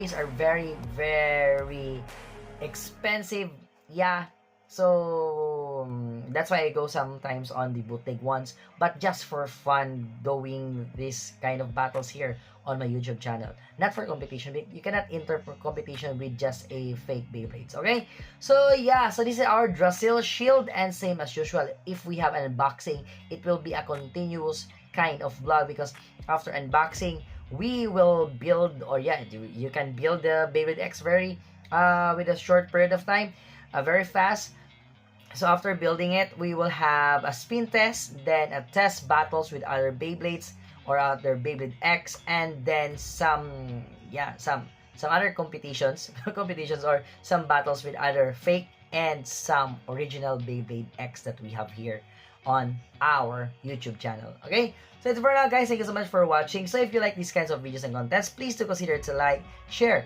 These are very, very expensive. Yeah. So that's why I go sometimes on the bootleg ones, but just for fun doing this kind of battles here on my YouTube channel. Not for competition. You cannot enter for competition with just a fake Beyblades. Okay? So yeah, so this is our Drasil shield, and same as usual, if we have an unboxing, it will be a continuous kind of vlog because after unboxing, we will build, or yeah, you can build the Beyblade X very with a short period of time, very fast. So after building it, we will have a spin test, then a test battles with other Beyblades or other Beyblade X, and then some other competitions, competitions or some battles with other fake and some original Beyblade X that we have here on our YouTube channel. Okay, so it's for now, guys. Thank you so much for watching. So if you like these kinds of videos and contents, please do consider to like, share,